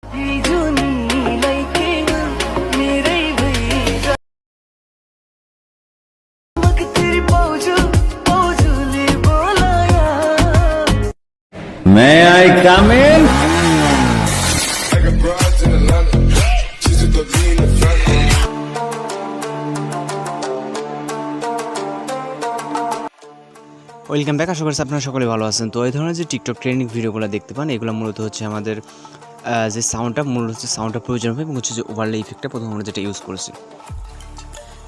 May I come in? Welcome back. আশা করছি আপনারা সকলে ভালো আছেন। তো এই ধরনের যে টিকটক ট্রেন্ডিং ভিডিওগুলো দেখতে পান, এগুলো মূলত হচ্ছে আমাদের যে সাউন্ডটা প্রয়োজন হবে এবং হচ্ছে যে ওভারলে ইফেক্টটা প্রথম আমরা যেটা ইউজ করেছি।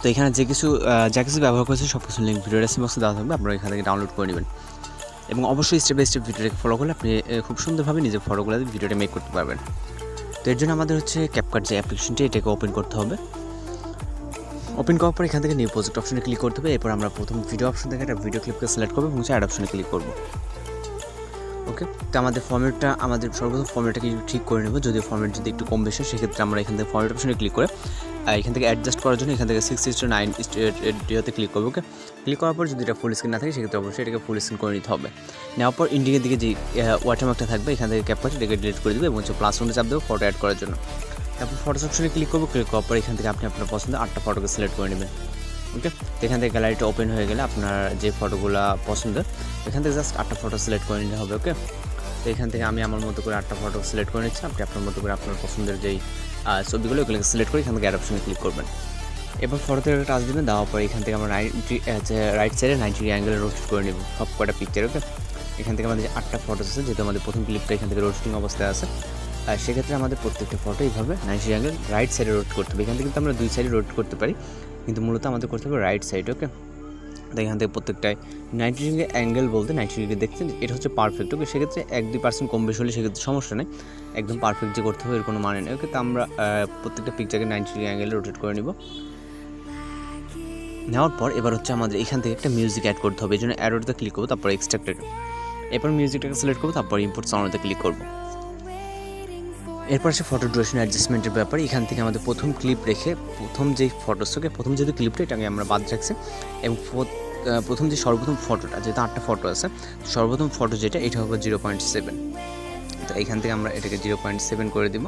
তো এখানে যা কিছু ব্যবহার করেছি সব কিছু লিঙ্ক ভিডিও ডেসক্রিপশনে দেওয়া থাকবে, আপনারা এখান থেকে ডাউনলোড করে নেবেন এবং অবশ্যই স্টেপ বাই স্টেপ ভিডিওটাকে ফলো করলে আপনি খুব সুন্দরভাবে নিজের ফটোগুলো ভিডিওটা মেক করতে পারবেন। তো এর জন্য আমাদের হচ্ছে CapCut যে অ্যাপ্লিকেশনটি, এটাকে ওপেন করতে হবে। ওপেন করার পর এখান থেকে নিউ প্রজেক্ট অপশনে ক্লিক করতে হবে। এরপর আমরা প্রথম ভিডিও অপশন থেকে একটা ভিডিও ক্লিপকে সিলেক্ট করবো এবং অ্যাড অপশনে ক্লিক করবো। ওকে, তো আমাদের সর্বপ্রথম ফর্মেটটাকে ঠিক করে নেব। যদিও ফর্মেট যদি একটু কম বেশি, সেক্ষেত্রে আমরা এখান থেকে ফর্মেট অপশনে ক্লিক করে এখান থেকে অ্যাডজাস্ট করার জন্য এখান থেকে 6:9 ক্লিক করবো। ওকে, ক্লিক করার পর যদি এটা ফুল স্ক্রিন না থাকে, সেক্ষেত্রে অবশ্যই এটাকে ফুল স্ক্রিন করে নিতে হবে। নেওয়ার পর ইন্ডিকের দিকে যে ওয়াটারমার্কটা থাকবে, এখান থেকে ক্যাপকাট এটাকে ডিলিট করে দেবে এবং হচ্ছে প্লাস ওয়ানে চাপ দেবো ফটো অ্যাড করার জন্য। তারপর ফটোস অপশনে ক্লিক করবো। ক্লিক করার পর এখান থেকে আপনি আপনার পছন্দের 8টা ফটোকে সিলেক্ট করে নেবেন। ওকে, তো এখান থেকে গ্যালারিটা ওপেন হয়ে গেলে আপনার যে ফটোগুলো পছন্দের, এখান থেকে জাস্ট 8টা ফটো সিলেক্ট করে নিতে হবে। ওকে, তো এখান থেকে আমি আমার মতো করে 8টা ফটো সিলেক্ট করে নিচ্ছি। আপনি আপনার মতো করে আপনার পছন্দের যেই ছবিগুলো ওগুলোকে সিলেক্ট করে এখান থেকে অ্যাড অপশনে ক্লিক করবেন। এবার ফটোতে টাচ দেবেন। দেওয়ার পরে এখান থেকে আমরা রাইট সাইডে 90 অ্যাঙ্গেলে রোস্ট করে নেব সব কটা পিকচার। ওকে, এখান থেকে আমাদের যে 8টা ফটো আছে, যেহেতু আমাদের প্রথম ক্লিপটা এখান থেকে রোস্টিং অবস্থায় আছে, সেক্ষেত্রে আমাদের প্রত্যেকটা ফটো এইভাবে 90 অ্যাঙ্গেল রাইট সাইডে রোস্ট করতে হবে। এখান থেকে কিন্তু আমরা দুই সাইডে রোস্ট করতে পারি, কিন্তু মূলত আমাদের করতে হবে রাইট সাইড। ওকে, তো এখান থেকে প্রত্যেকটায় 90 ডিগ্রি অ্যাঙ্গেল বলতে 90 ডিগ্রি দেখছেন, এটা হচ্ছে পারফেক্ট। ওকে, সেক্ষেত্রে 1-2% কম বেশি হলে সেক্ষেত্রে সমস্যা নেই, একদম পারফেক্ট যে করতে হবে এর কোনো মানে নেই। ওকে, তো আমরা প্রত্যেকটা পিকচারকে 90 ডিগ্রি অ্যাঙ্গেলে রোটেট করে নিব। নেওয়ার পর এবার হচ্ছে আমাদের এখান থেকে একটা মিউজিক অ্যাড করতে হবে। এই জন্য অ্যাডোতে ক্লিক করবো, তারপর এক্সট্রাক্টেড, এরপর মিউজিকটাকে সিলেক্ট করবো, তারপর ইম্পোর্ট সাউন্ডে ক্লিক করবো। এরপর সে ফটো ডিউরেশন অ্যাডজাস্টমেন্টের ব্যাপারে এখান থেকে আমাদের প্রথম ক্লিপ রেখে প্রথম যেই ফটোসকে প্রথম যেহেতু ক্লিপটা এটাকে আমরা বাদ রাখছি এবং প্রথম যে সর্বপ্রথম ফটোটা, যেহেতু 8টা ফটো আছে, সর্বপ্রথম ফটো যেটা এটা হবে 0.7। তো এখান থেকে আমরা এটাকে 0.7 করে দিব।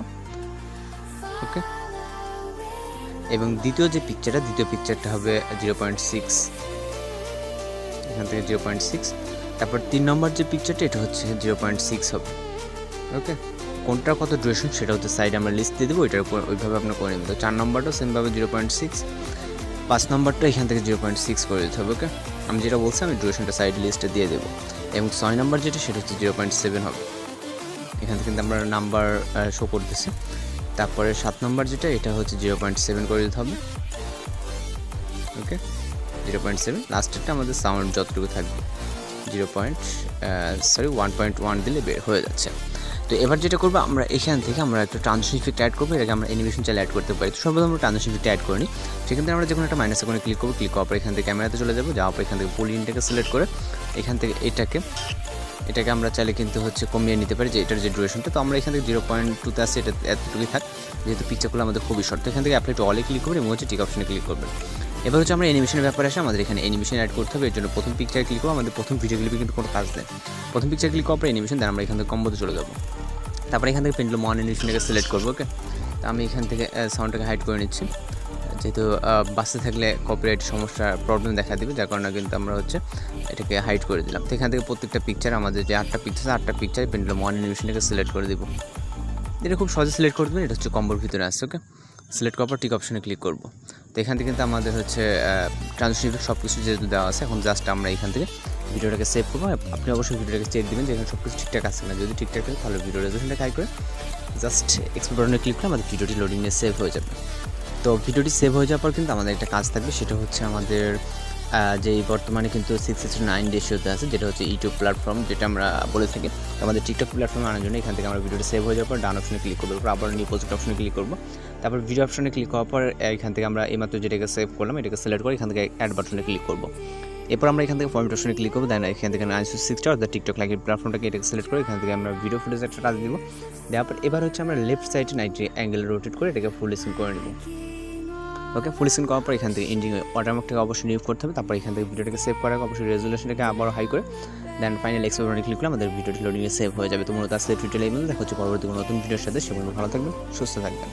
ওকে, এবং দ্বিতীয় পিকচারটা হবে 0.6, এখান থেকে 0.6। তারপর 3 নম্বর যে পিকচারটা এটা হচ্ছে 0.6 হবে। ওকে, কোনটার কত ডিউরেশন সেটা হচ্ছে সাইডে আমরা লিস্ট দিয়ে দেবো, এটার উপর ওইভাবে আপনার করে নেবেন। তো 4 নম্বরটাও সেমভাবে 0.6, 5 নম্বরটা এখান থেকে 0.6 করে দিতে হবে। ওকে, আমি যেটা বলছি আমি ডিউরেশনটা সাইড লিস্টে দিয়ে দেবো। এবং 6 নম্বর যেটা সেটা হচ্ছে 0.7 হবে, এখান থেকে কিন্তু আমরা নাম্বার শো করতেছি। তারপরে 7 নম্বর যেটা এটা হচ্ছে 0.7 করে দিতে হবে। ওকে, 0.7। লাস্টেরটা আমাদের সাউন্ড যতটুকু থাকবে 1.1 দিলে বের হয়ে যাচ্ছে। তো এবার যেটা করবো আমরা এখান থেকে আমরা একটা ট্রানজিশন ইফেক্ট অ্যাড করবো। এটাকে আমরা অ্যানিমেশন চাইলে অ্যাড করতে পারি। তো সর্বপ্রথম আমরা ট্রানজিশন ইফেক্ট অ্যাড করি, সেখান থেকে আমরা যে কোনো একটা মাইনাস আইকনে ক্লিক করবো। ক্লিক করার পর এখান থেকে ক্যামেরাতে চলে যাবো। যাওয়ার পর এখান থেকে পলিনটাকে সিলেক্ট করে এখান থেকে এটাকে আমরা চাইলে কিন্তু হচ্ছে কমিয়ে নিতে পারি, যে এটার যে ডিউরেশনটা। তো আমরা এখান থেকে 0.2তে আসছে, এটা এতটুকুই থাক, যেহেতু পিকচারগুলো আমাদের খুবই শর্ট। তো এখান থেকে অ্যাপ্লাই টু অলে ক্লিক করবেন এবং হচ্ছে টিক অপশনে ক্লিক করবেন। এবার হচ্ছে আমরা অ্যানিমেশনের ব্যাপারে আসে, আমাদের এখানে অ্যানিমেশন অ্যাড করতে হবে। এর জন্য প্রথম পিকচার ক্লিক করবো। আমাদের প্রথম ভিডিও ক্লিপে কিন্তু কোনো কাজ নেই। প্রথম পিকচার ক্লিক করার পর অ্যানিমেশন, দেন আমরা এখান থেকে কম্বোতে চলে যাবো। তারপরে এখান থেকে পেন্ডুলাম ওয়ান অ্যানিমেশনটাকে সিলেক্ট করবো। ওকে, তো আমি এখান থেকে সাউন্ডটাকে হাইড করে নিচ্ছি, যেহেতু বাসে থাকলে কপিরাইট প্রবলেম দেখা দেবে, যার কারণে কিন্তু আমরা হচ্ছে এটাকে হাইড করে দিলাম। তো এখান থেকে প্রত্যেকটা পিকচার আমাদের যে 8টা পিকচার আছে, 8টা পিকচার পেন্ডুলাম ওয়ান অ্যানিমেশনটাকে সিলেক্ট করে দেবো। এটা খুব সহজে সিলেক্ট করে দেবেন, এটা হচ্ছে কম্বোর ভিতরে আসছে। ওকে, সিলেক্ট করার পর টিক অপশনে ক্লিক করবো। তো এখান থেকে কিন্তু আমাদের হচ্ছে ট্রানজিশন ইফেক্ট সব কিছু যেহেতু দেওয়া আছে, এখন জাস্ট আমরা এখান থেকে ভিডিওটাকে সেভ করবো। আপনি অবশ্যই ভিডিওটাকে চেক দেবেন যে এখানে সব কিছু ঠিকঠাক আছে না। যদি ঠিকঠাক থাকে তাহলে ভিডিও রেজুলেশনটাকে হাই করে জাস্ট এক্সপোর্ট বাটনে ক্লিক করে আমাদের ভিডিওটি লোডিং নিয়ে সেভ হয়ে যাবে। তো ভিডিওটি সেভ হয়ে যাওয়ার পর কিন্তু আমাদের একটা কাজ থাকবে, সেটা হচ্ছে আমাদের যেই বর্তমানে কিন্তু 6:9 রেশিওতে আছে, যেটা হচ্ছে ইউটিউব প্ল্যাটফর্ম, যেটা আমরা বলে থাকি। আমাদের টিকটক প্ল্যাটফর্মে আনার জন্য এখান থেকে আমরা ভিডিওটি সেভ হয়ে যাওয়ার পর ডান অপশনে ক্লিক করবো, আবার নিউ প্রজেক্ট অপশনে ক্লিক করবো। তারপর ভিডিও অপশনে ক্লিক করার পর এখান থেকে আমরা এইমাত্র যেটাকে সেভ করলাম এটাকে সিলেক্ট করে এখান থেকে অ্যাড বাটনে ক্লিক করবো। এরপর আমরা এখান থেকে ফরম্যাট অপশনে ক্লিক করবো, দেন এখান থেকে 960 অর্থাৎ টিকটক লাইক প্ল্যাটফর্মটাকে এটাকে সিলেক্ট করে এখান থেকে আমরা ভিডিও ফুটেজ একটা টাচ দিব। দেওয়ার পর এবার হচ্ছে আমরা লেফট সাইডে 90 অ্যাঙ্গেল রোটেট করে এটাকে ফুল স্ক্রিন করে নেব। ওকে, ফুল স্ক্রিন করার পর এখান থেকে এন্ডিং ওয়াটারমার্কটাকে অবশ্যই নিয়োগ করতে হবে। তারপর এখান থেকে ভিডিওটাকে সেভ করার অবশ্যই রেজুলেশনটাকে আবার হাই করে দেন ফাইনাল এক্সপোর্ট বাটনে ক্লিক করলে আমাদের ভিডিওটি লোডিংয়ে সেভ হয়ে যাবে। তো মূলত আজকে টিউটোরিয়াল এই পর্যন্ত, দেখা হচ্ছে পরবর্তী কোনো নতুন ভিডিওর সাথে। সে পর্যন্ত ভালো থাকবেন, সুস্থ থাকবেন।